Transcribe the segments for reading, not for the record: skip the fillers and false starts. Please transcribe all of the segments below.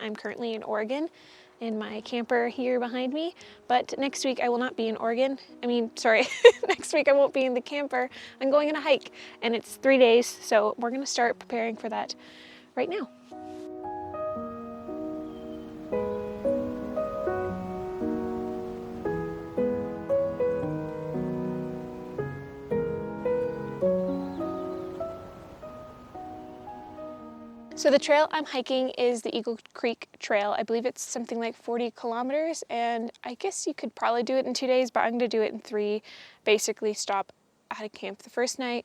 I'm currently in Oregon in my camper here behind me, but next week I will not be in Oregon. Next week I won't be in the camper. I'm going on a hike and it's 3 days, so we're gonna start preparing for that right now. So the trail I'm hiking is the Eagle Creek Trail. I believe it's something like 40 kilometers, and I guess you could probably do it in 2 days, but I'm gonna do it in 3. Basically stop at a camp the first night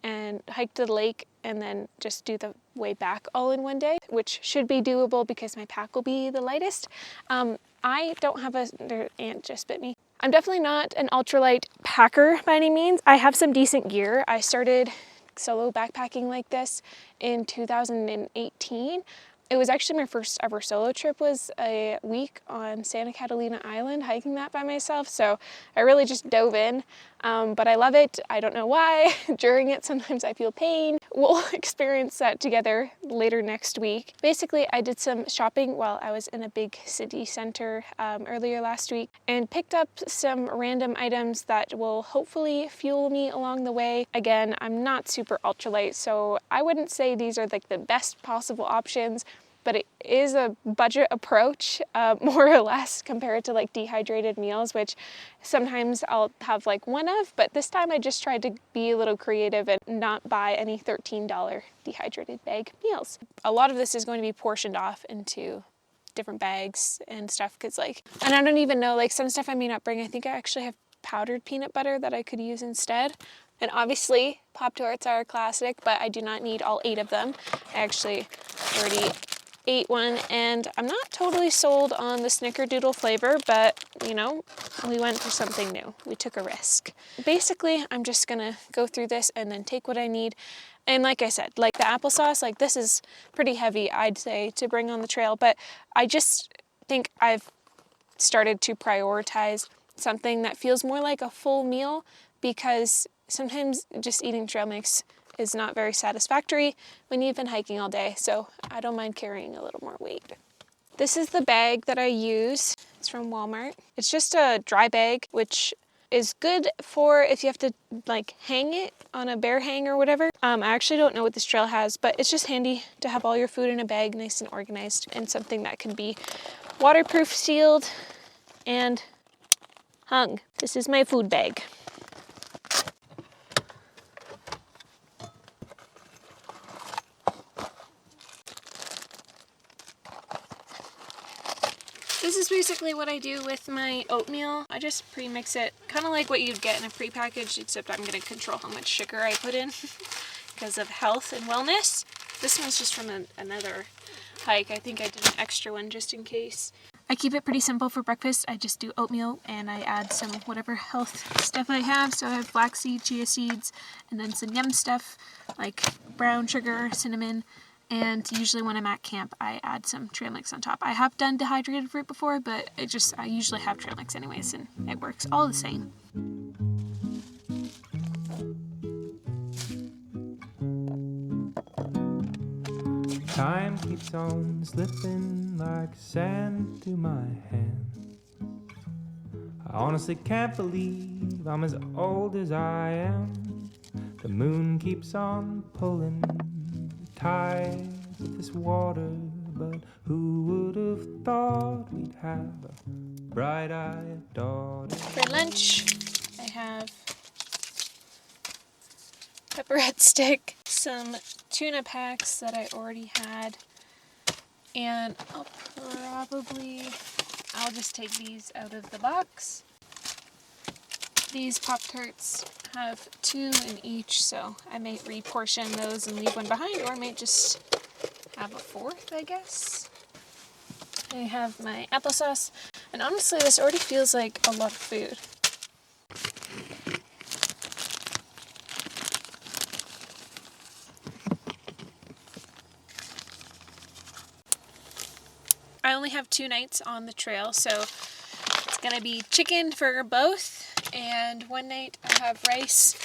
and hike to the lake and then just do the way back all in 1 day, which should be doable because my pack will be the lightest. I don't have their ant just bit me. I'm definitely not an ultralight packer by any means. I have some decent gear. I started solo backpacking like this in 2018. It was actually my first ever solo trip, was a week on Santa Catalina Island, hiking that by myself. So I really just dove in, but I love it. I don't know why. During it, sometimes I feel pain. We'll experience that together later next week. Basically, I did some shopping while I was in a big city center earlier last week and picked up some random items that will hopefully fuel me along the way. Again, I'm not super ultralight, so I wouldn't say these are like the best possible options, but it is a budget approach, more or less, compared to like dehydrated meals, which sometimes I'll have like one of, but this time I just tried to be a little creative and not buy any $13 dehydrated bag meals. A lot of this is going to be portioned off into different bags and stuff, because and I don't even know, some stuff I may not bring. I think I actually have powdered peanut butter that I could use instead. And obviously Pop-Tarts are a classic, but I do not need all 8 of them. I actually already ate one, and I'm not totally sold on the snickerdoodle flavor, but you know, we went for something new. We took a risk. Basically, I'm just gonna go through this and then take what I need. And like I said, like the applesauce, this is pretty heavy, I'd say, to bring on the trail, but I just think I've started to prioritize something that feels more like a full meal, because sometimes just eating trail mix is not very satisfactory when you've been hiking all day, so I don't mind carrying a little more weight. This is the bag that I use. It's from Walmart. It's just a dry bag, which is good for if you have to hang it on a bear hang or whatever. I actually don't know what this trail has, but it's just handy to have all your food in a bag, nice and organized, and something that can be waterproof, sealed, and hung. This is my food bag. This is basically what I do with my oatmeal. I just pre-mix it, kind of like what you'd get in a pre-packaged, except I'm going to control how much sugar I put in because of health and wellness. This one's just from another hike. I think I did an extra one just in case. I keep it pretty simple for breakfast. I just do oatmeal and I add some whatever health stuff I have. So I have flaxseed, chia seeds, and then some yum stuff like brown sugar, cinnamon. And usually when I'm at camp, I add some trail mix on top. I have done dehydrated fruit before, but I usually have trail mix anyways, and it works all the same. Time keeps on slipping like sand through my hands. I honestly can't believe I'm as old as I am. The moon keeps on pulling tides of this water, but who would have thought we'd have a bright-eyed daughter? For lunch, I have pepperhead stick, some tuna packs that I already had, and I'll just take these out of the box. These Pop-Tarts have 2 in each, so I may reportion those and leave one behind, or I may just have a 4th, I guess. I have my applesauce, and honestly, this already feels like a lot of food. I only have 2 nights on the trail, so it's gonna be chicken for both, and one night I have rice.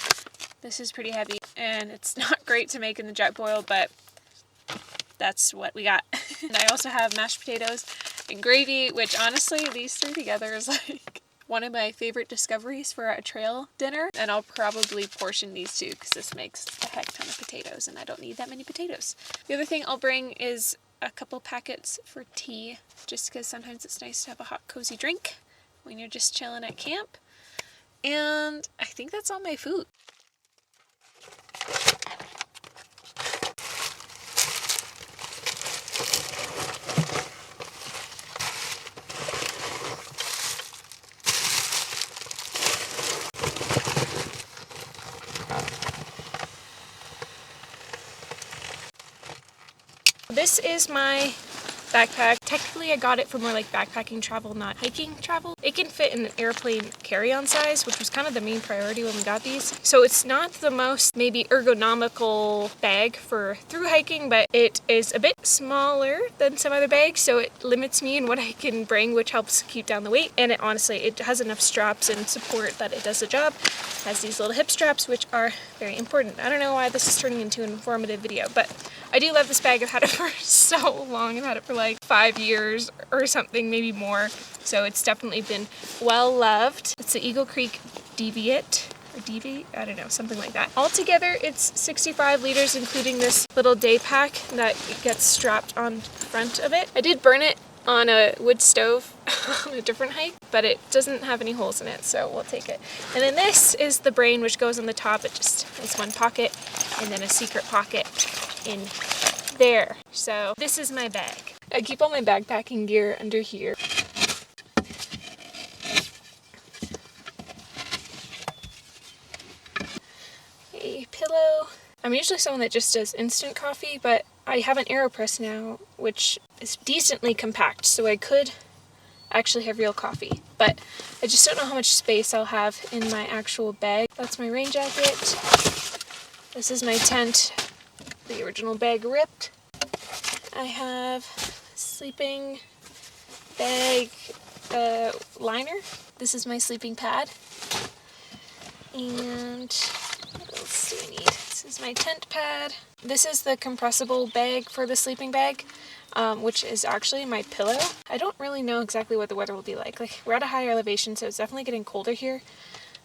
This is pretty heavy, and it's not great to make in the jet boil, but that's what we got. And I also have mashed potatoes and gravy, which honestly, these three together is like one of my favorite discoveries for a trail dinner. And I'll probably portion these two because this makes a heck ton of potatoes and I don't need that many potatoes. The other thing I'll bring is a couple packets for tea, just because sometimes it's nice to have a hot, cozy drink when you're just chilling at camp. And I think that's all my food. This is my backpack. Technically I got it for more like backpacking travel, not hiking travel. It can fit in an airplane carry-on size, which was kind of the main priority when we got these. So it's not the most maybe ergonomical bag for through hiking, but it is a bit smaller than some other bags, so it limits me in what I can bring, which helps keep down the weight. And it honestly, it has enough straps and support that it does the job. It has these little hip straps, which are very important. I don't know why this is turning into an informative video, but I do love this bag. I've had it for so long. I've had it for like 5 years or something, maybe more. So it's definitely been well loved. It's the Eagle Creek Deviate, or Deviate, I don't know, something like that. Altogether, it's 65 liters, including this little day pack that gets strapped on the front of it. I did burn it on a wood stove on a different hike, but it doesn't have any holes in it, so we'll take it. And then this is the brain, which goes on the top. It just has one pocket and then a secret pocket in there. So this is my bag. I keep all my backpacking gear under here. A pillow. I'm usually someone that just does instant coffee, but I have an AeroPress now, which is decently compact, so I could actually have real coffee. But I just don't know how much space I'll have in my actual bag. That's my rain jacket. This is my tent. The original bag ripped. I have sleeping bag liner. This is my sleeping pad. And what else do I need? This is my tent pad. This is the compressible bag for the sleeping bag, which is actually my pillow. I don't really know exactly what the weather will be like. Like, we're at a higher elevation, so it's definitely getting colder here.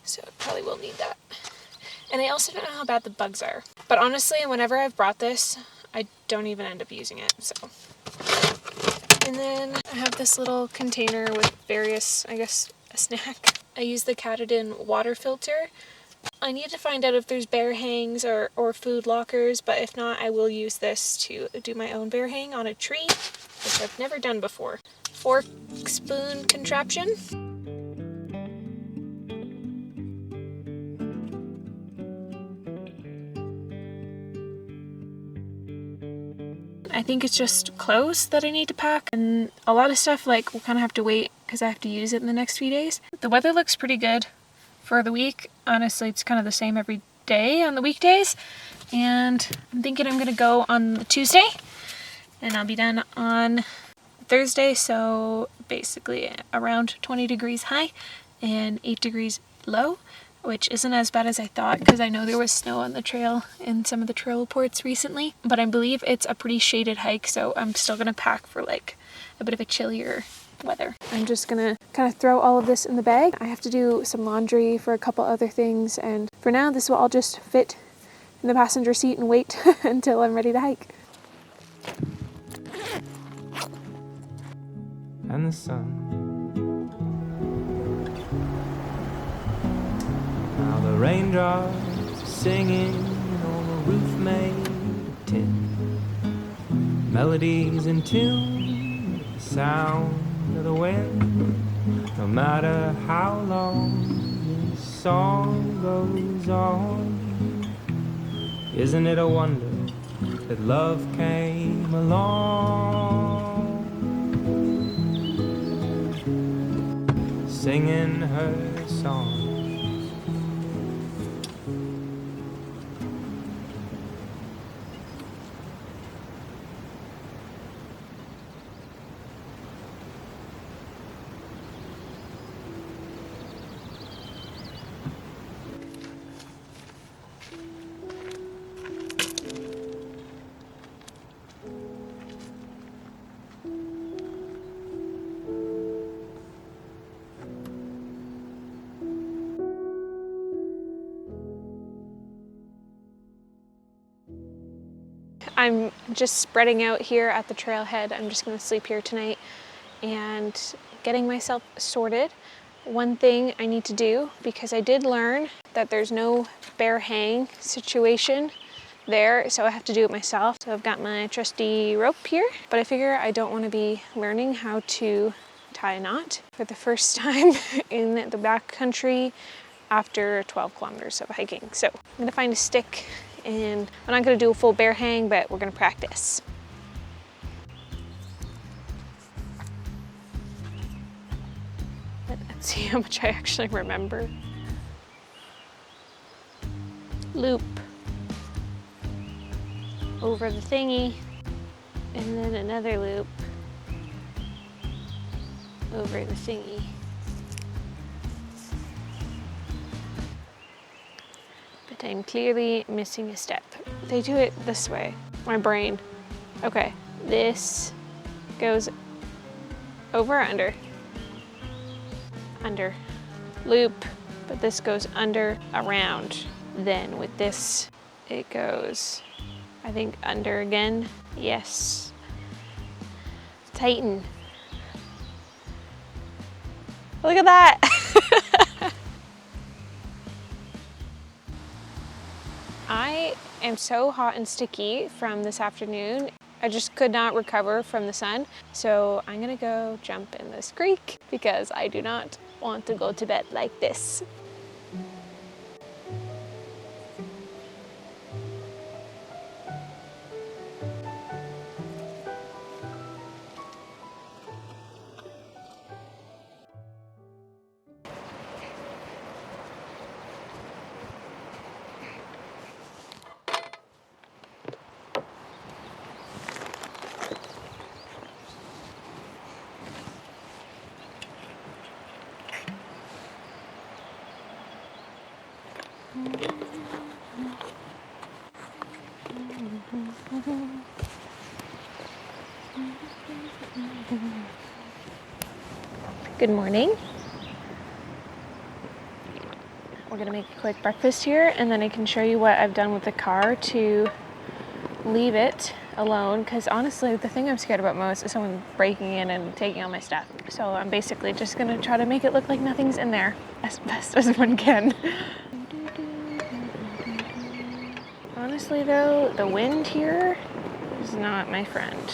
So I probably will need that. And I also don't know how bad the bugs are. But honestly, whenever I've brought this, I don't even end up using it, so. And then I have this little container with various, I guess, a snack. I use the Katadyn water filter. I need to find out if there's bear hangs or food lockers, but if not, I will use this to do my own bear hang on a tree, which I've never done before. Fork spoon contraption. I think it's just clothes that I need to pack, and a lot of stuff like we'll kind of have to wait because I have to use it in the next few days. The weather looks pretty good for the week. Honestly, it's kind of the same every day on the weekdays, and I'm thinking I'm gonna go on the Tuesday and I'll be done on Thursday, so basically around 20 degrees high and 8 degrees low, which isn't as bad as I thought because I know there was snow on the trail in some of the trail reports recently, but I believe it's a pretty shaded hike, so I'm still gonna pack for like a bit of a chillier weather. I'm just gonna kind of throw all of this in the bag. I have to do some laundry for a couple other things, and for now this will all just fit in the passenger seat and wait until I'm ready to hike. And the sun. Now the raindrops are singing on a roof made of tin. Melodies in tune with the sound of the wind. No matter how long this song goes on, isn't it a wonder that love came along? Singing her song. I'm just spreading out here at the trailhead. I'm just gonna sleep here tonight and getting myself sorted. One thing I need to do, because I did learn that there's no bear hang situation there, so I have to do it myself. So I've got my trusty rope here, but I figure I don't want to be learning how to tie a knot for the first time in the backcountry after 12 kilometers of hiking. So I'm gonna find a stick, and I'm not gonna do a full bear hang, but we're gonna practice. Let's see how much I actually remember. Loop over the thingy, and then another loop over the thingy. But I'm clearly missing a step. They do it this way. My brain. Okay, this goes over or under? Under. Loop, but this goes under, around. Then with this, it goes, I think, under again. Yes. Tighten. Look at that. I am so hot and sticky from this afternoon. I just could not recover from the sun. So I'm gonna go jump in this creek because I do not want to go to bed like this. Good morning. We're gonna make a quick breakfast here, and then I can show you what I've done with the car to leave it alone, because honestly the thing I'm scared about most is someone breaking in and taking all my stuff. So I'm basically just gonna try to make it look like nothing's in there as best as one can. Honestly though, the wind here is not my friend.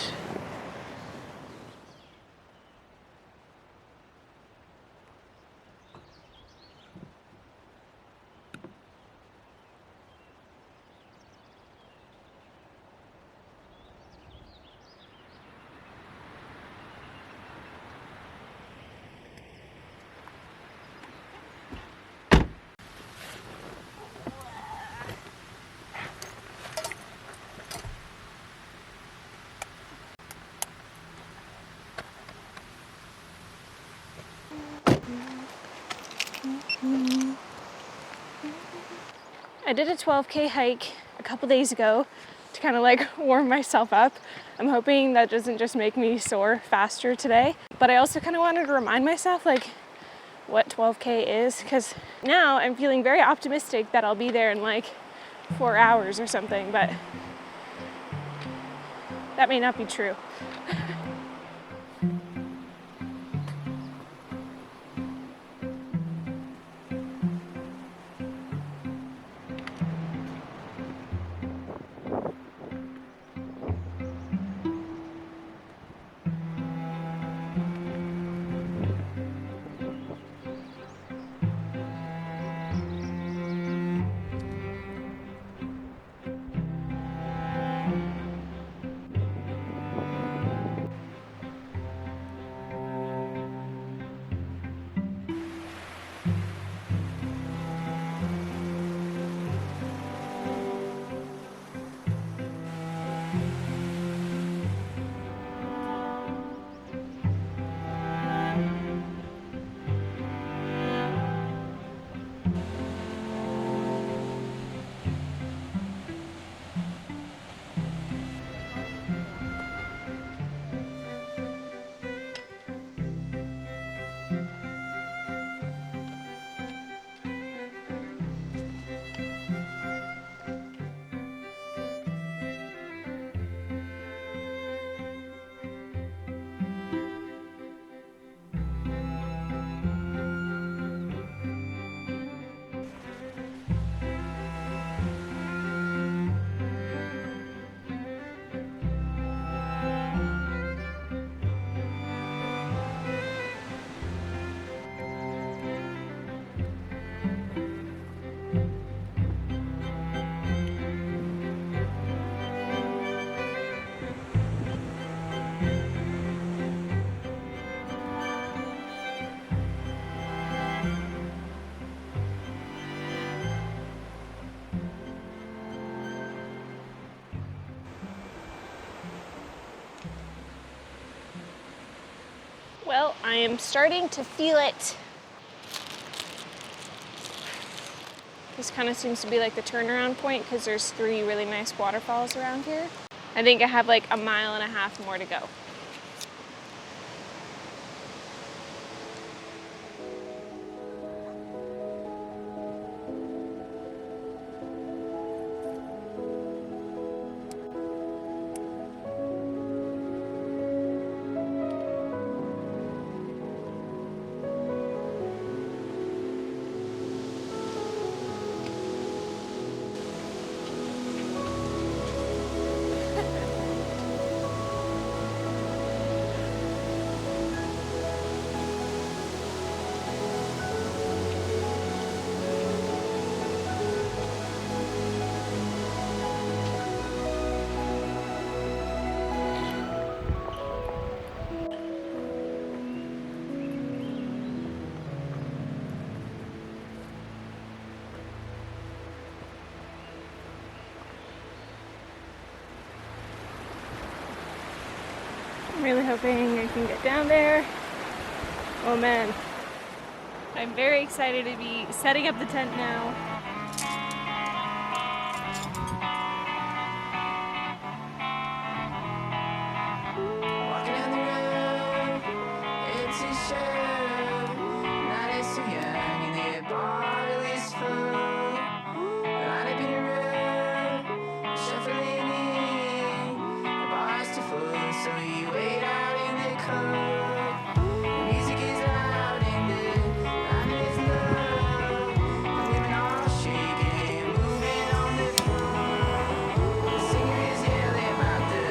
I did a 12K hike a couple days ago to kind of like warm myself up. I'm hoping that doesn't just make me soar faster today, but I also kind of wanted to remind myself like what 12K is, because now I'm feeling very optimistic that I'll be there in like 4 hours or something, but that may not be true. Well, I am starting to feel it. This kind of seems to be like the turnaround point because there's 3 really nice waterfalls around here. I think I have like a 1.5 miles more to go. I'm really hoping I can get down there. Oh man. I'm very excited to be setting up the tent now. Walking down the road, it's a show. Night is so young and the bottle is full. Line up in a row, shuffling in. The bar's too full, so you wait out in the cold. The music is loud and the line is low. The women are shaking, moving on the floor. The singer is yelling about the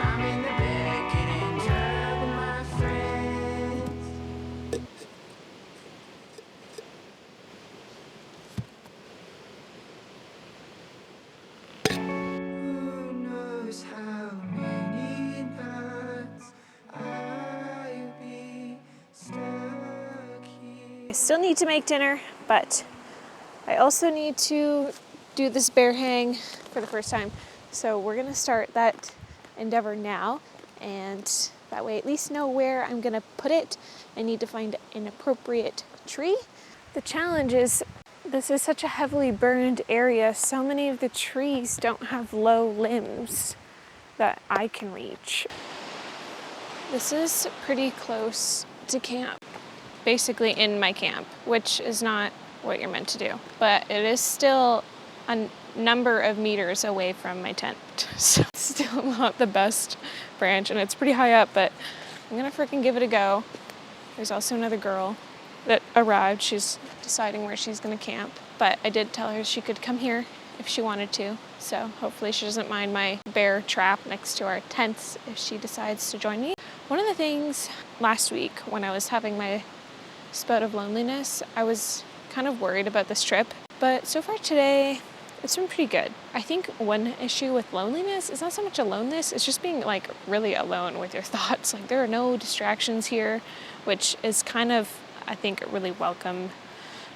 I'm in the back getting drunk with my friends. Who knows how many nights I'll be stuck here. I still need to make dinner, but I also need to do this bear hang for the first time. So we're gonna start that endeavor now, and that way at least know where I'm gonna put it. I need to find an appropriate tree. The challenge is this is such a heavily burned area. So many of the trees don't have low limbs that I can reach. This is pretty close to camp, basically in my camp, which is not what you're meant to do, but it is still a number of meters away from my tent. So it's still not the best branch, and it's pretty high up, but I'm gonna freaking give it a go. There's also another girl that arrived. She's deciding where she's gonna camp, but I did tell her she could come here if she wanted to. So hopefully she doesn't mind my bear trap next to our tents if she decides to join me. One of the things last week when I was having my spout of loneliness, I was kind of worried about this trip, but so far today, it's been pretty good. I think one issue with loneliness is not so much aloneness, it's just being like really alone with your thoughts. Like there are no distractions here, which is kind of, I think, a really welcome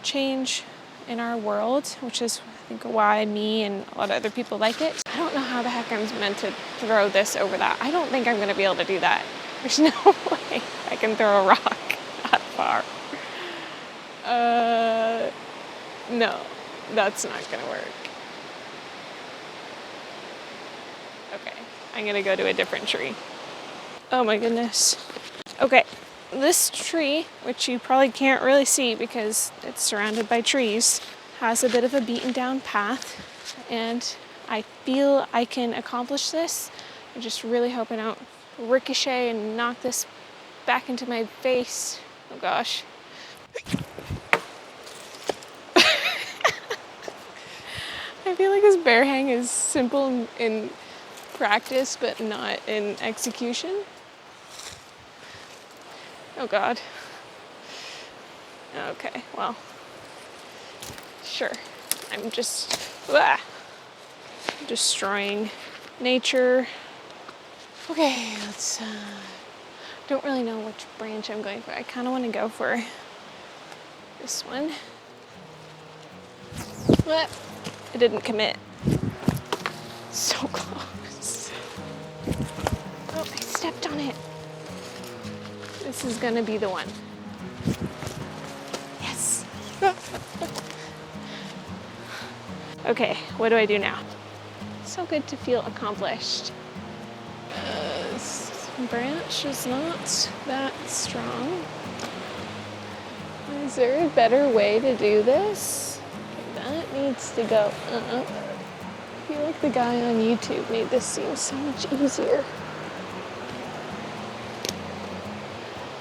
change in our world, which is, I think, why me and a lot of other people like it. I don't know how the heck I'm meant to throw this over that. I don't think I'm gonna be able to do that. There's no way I can throw a rock that far. No, that's not gonna work. Okay, I'm gonna go to a different tree. Oh my goodness. Okay, this tree, which you probably can't really see because it's surrounded by trees, has a bit of a beaten down path, and I feel I can accomplish this. I just really hope I don't ricochet and knock this back into my face. Oh gosh. I feel like this bear hang is simple in practice, but not in execution. Oh God. Okay, well, sure. I'm just destroying nature. Okay, let's, don't really know which branch I'm going for. I kind of want to go for this one. But it didn't commit. So close. Oh, I stepped stepped on it. This is gonna be the one. Yes. Okay, what do I do now? So good to feel accomplished. This branch is not that strong. Is there a better way to do this? Okay, that needs to go. I feel like the guy on YouTube made this seem so much easier.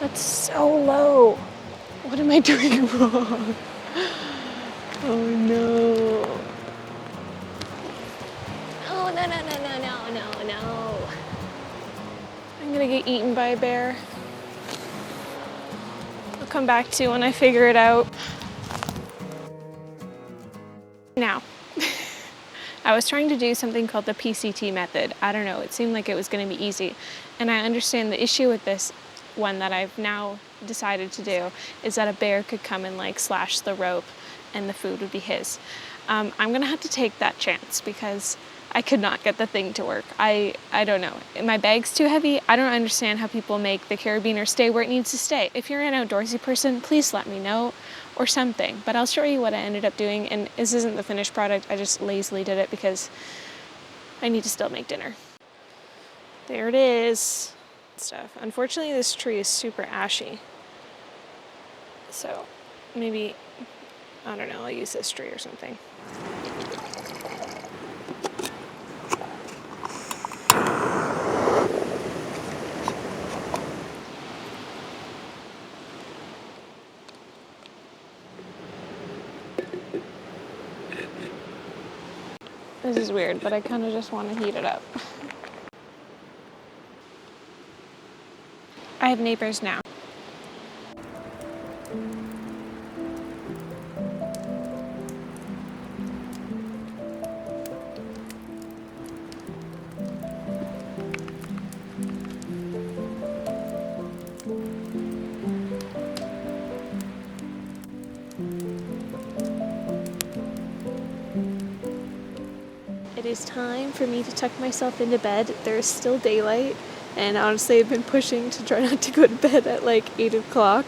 That's so low. What am I doing wrong? Oh no. Oh no, no, no, no, no, no, no. I'm gonna get eaten by a bear. I'll come back to when I figure it out. Now, I was trying to do something called the PCT method. I don't know, it seemed like it was gonna be easy. And I understand the issue with this one that I've now decided to do is that a bear could come and like slash the rope and the food would be his. I'm gonna have to take that chance because I could not get the thing to work. I don't know. My bag's too heavy. I don't understand how people make the carabiner stay where it needs to stay. If you're an outdoorsy person, please let me know or something. But I'll show you what I ended up doing, and this isn't the finished product. I just lazily did it because I need to still make dinner. There it is. Stuff. Unfortunately, this tree is super ashy. So maybe, I don't know, I'll use this tree or something. This is weird, but I kind of just want to heat it up. I have neighbors now. It is time for me to tuck myself into bed. There's still daylight, and honestly I've been pushing to try not to go to bed at like 8 o'clock.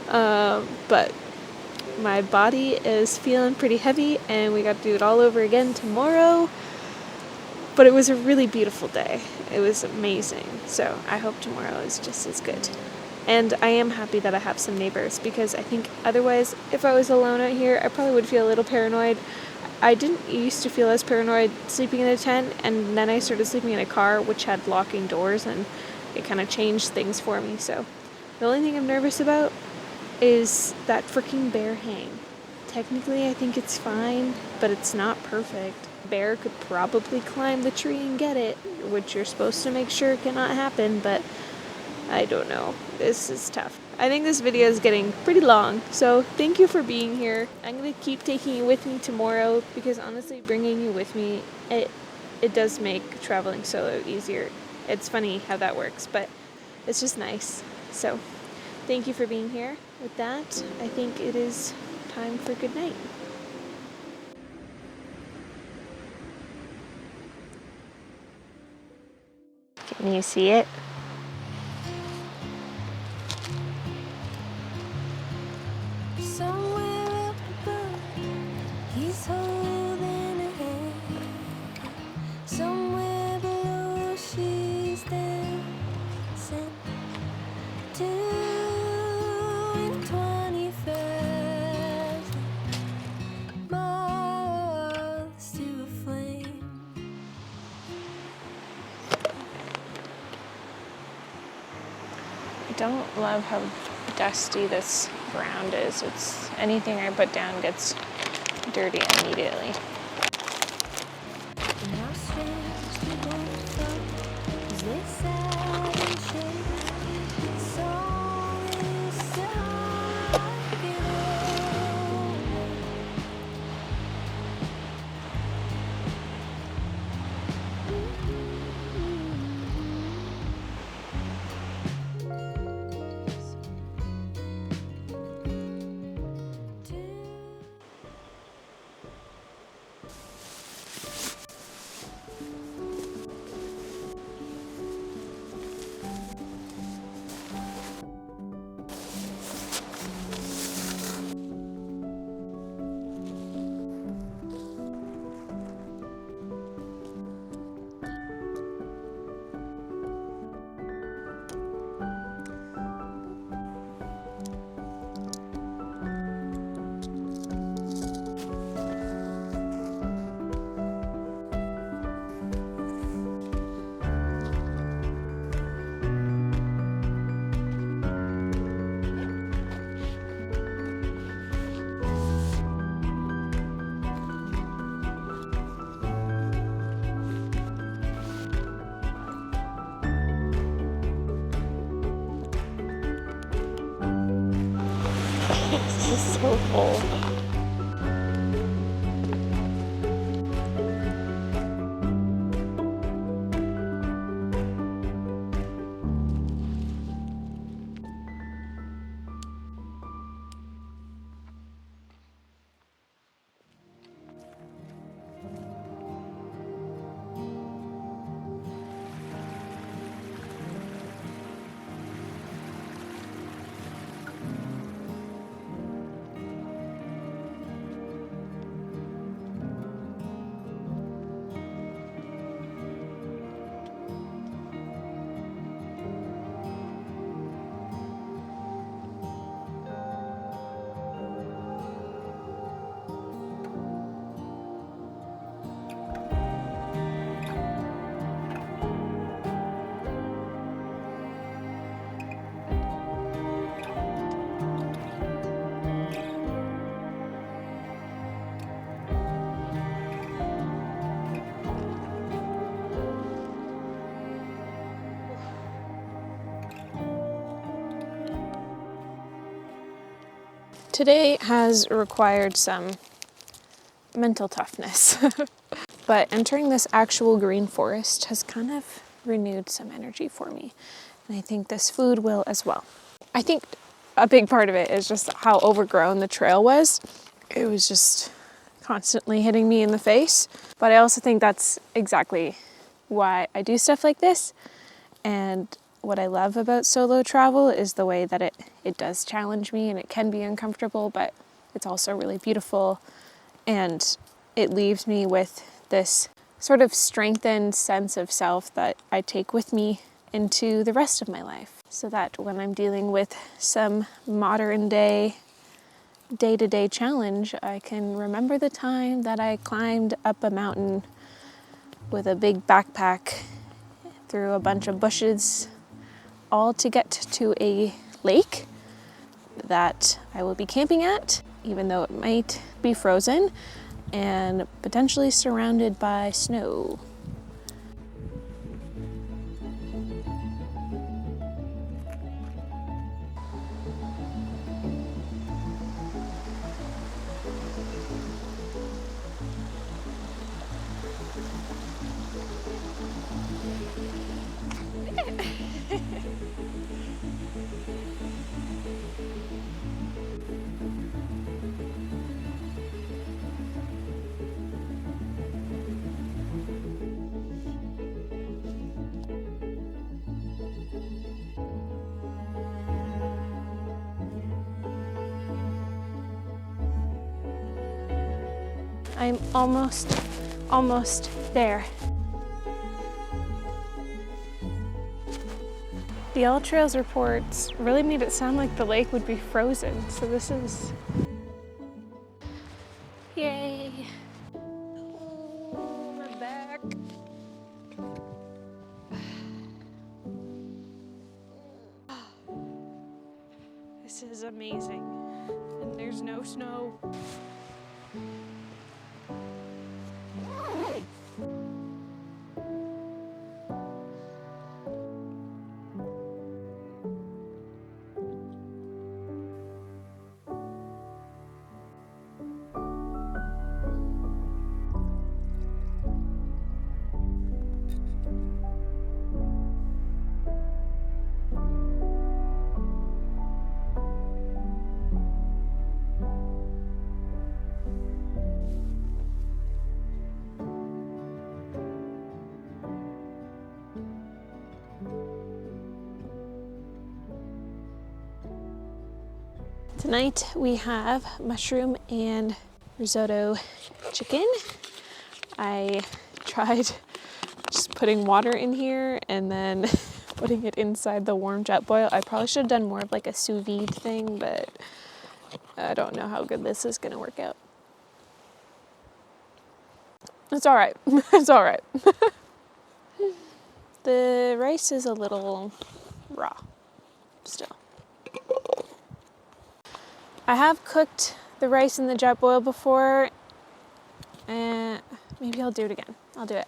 But my body is feeling pretty heavy and we got to do it all over again tomorrow. But it was a really beautiful day. It was amazing. So I hope tomorrow is just as good. And I am happy that I have some neighbors because I think otherwise if I was alone out here I probably would feel a little paranoid. I didn't used to feel as paranoid sleeping in a tent, and then I started sleeping in a car which had locking doors, and it kind of changed things for me. So the only thing I'm nervous about is that freaking bear hang. Technically I think it's fine, but it's not perfect. Bear could probably climb the tree and get it, which you're supposed to make sure cannot happen, but I don't know. This is tough. I think this video is getting pretty long, so thank you for being here. I'm going to keep taking you with me tomorrow because honestly, bringing you with me, it does make traveling solo easier. It's funny how that works, but it's just nice. So thank you for being here. With that, I think it is time for good night. Can you see it? Somewhere up above, he's holding her hand. Somewhere below, she's dancing. 2 and 21st, moths to a flame. I don't love how dusty this ground is. It's anything I put down gets dirty immediately. And how strange we both felt as they sat and shaped songs to hide it This is so full. Today has required some mental toughness, but entering this actual green forest has kind of renewed some energy for me, and I think this food will as well. I think a big part of it is just how overgrown the trail was. It was just constantly hitting me in the face, but I also think that's exactly why I do stuff like this. And what I love about solo travel is the way that it does challenge me, and it can be uncomfortable, but it's also really beautiful, and it leaves me with this sort of strengthened sense of self that I take with me into the rest of my life, so that when I'm dealing with some modern day-to-day challenge, I can remember the time that I climbed up a mountain with a big backpack through a bunch of bushes, all to get to a lake that I will be camping at, even though it might be frozen and potentially surrounded by snow. I'm almost there. The All Trails reports really made it sound like the lake would be frozen, so this is... Yay! Oh, my back. This is amazing, and there's no snow. Tonight we have mushroom and risotto chicken. I tried just putting water in here and then putting it inside the warm jet boil. I probably should have done more of like a sous vide thing, but I don't know how good this is gonna work out. It's all right. It's all right. The rice is a little raw still. I have cooked the rice in the jet boil before, and maybe I'll do it again. I'll do it.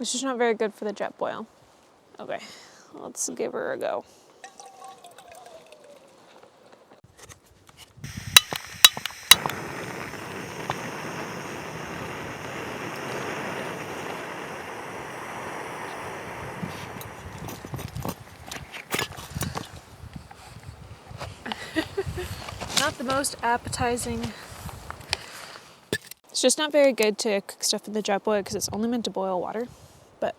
It's just not very good for the jet boil. Okay, let's give her a go. not the most appetizing. It's just not very good to cook stuff in the jet boil because it's only meant to boil water. But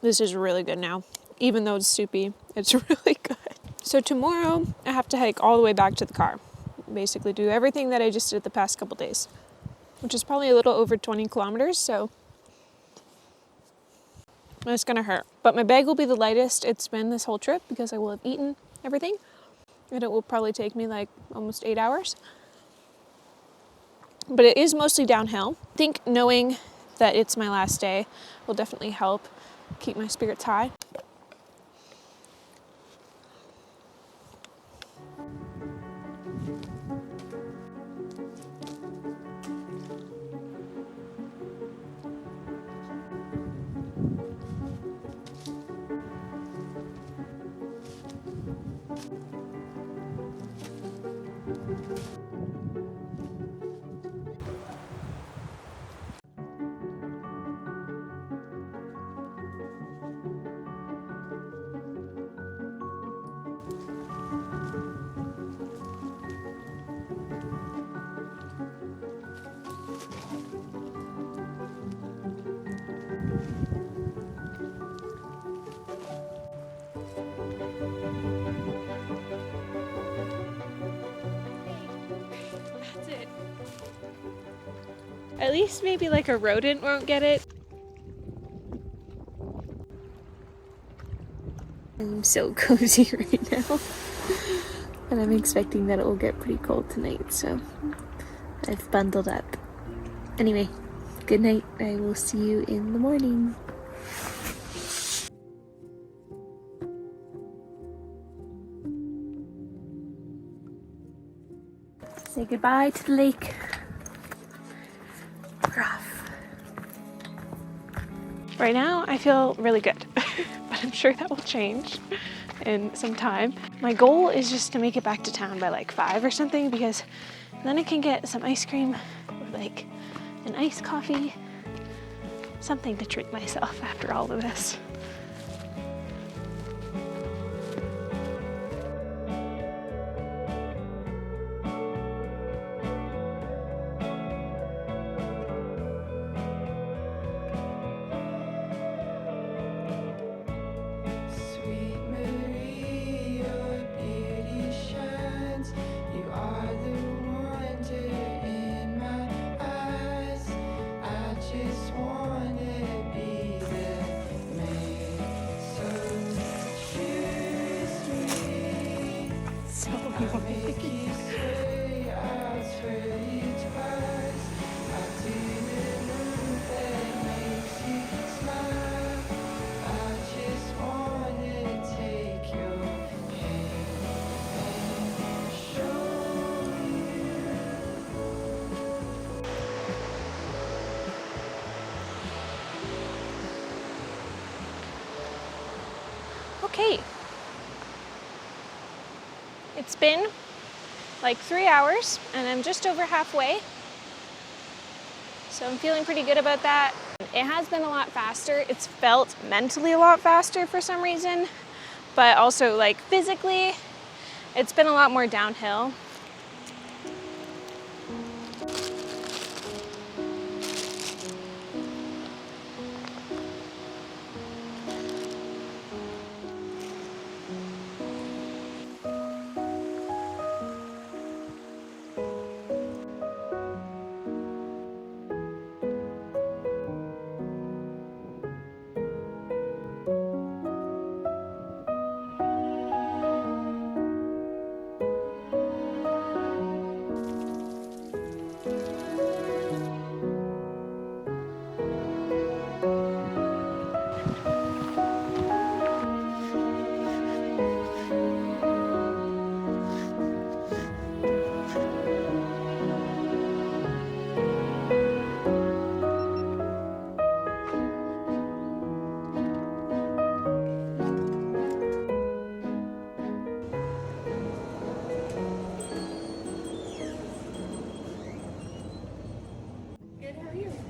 this is really good now. Even though it's soupy, it's really good. So tomorrow I have to hike all the way back to the car. Basically do everything that I just did the past couple days, which is probably a little over 20 kilometers, so it's gonna hurt. But my bag will be the lightest it's been this whole trip because I will have eaten everything, and it will probably take me like almost 8 hours. But it is mostly downhill. I think knowing that it's my last day will definitely help keep my spirits high. That's it. At least maybe like a rodent won't get it. I'm so cozy right now. And I'm expecting that it will get pretty cold tonight, so I've bundled up. Anyway, good night. I will see you in the morning. Say goodbye to the lake. We're off. Right now, I feel really good, but I'm sure that will change in some time. My goal is just to make it back to town by like 5 or something, because then I can get some ice cream or like an iced coffee, something to treat myself after all of this. Sweet Marie, your beauty shines. You are the wonder in my eyes. I just wanna be the man. So choose me. So I'll make you sway, I'll swear you twice. I'll do the move that makes you smile. I just wanna take your hand and show you. Okay. It's been like 3 hours and I'm just over halfway. So I'm feeling pretty good about that. It has been a lot faster. It's felt mentally a lot faster for some reason, but also like physically, it's been a lot more downhill.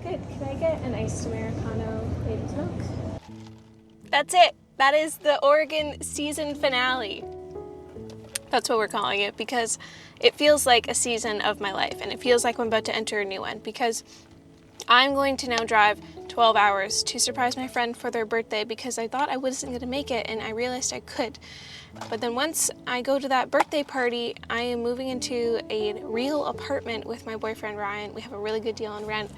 Good. Can I get an iced Americano, lady smoke? That's it. That is the Oregon season finale. That's what we're calling it, because it feels like a season of my life, and it feels like I'm about to enter a new one, because I'm going to now drive 12 hours to surprise my friend for their birthday, because I thought I wasn't gonna make it and I realized I could. But then once I go to that birthday party, I am moving into a real apartment with my boyfriend Ryan. We have a really good deal on rent.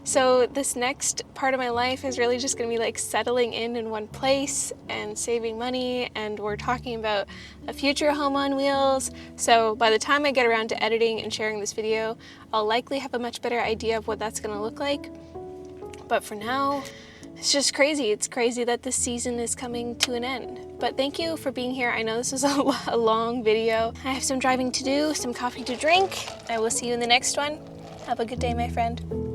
So this next part of my life is really just gonna be like settling in one place and saving money, and we're talking about a future home on wheels. So by the time I get around to editing and sharing this video, I'll likely have a much better idea of what that's gonna look like. But for now, it's just crazy. It's crazy that this season is coming to an end. But thank you for being here. I know this is a long video. I have some driving to do, some coffee to drink. I will see you in the next one. Have a good day, my friend.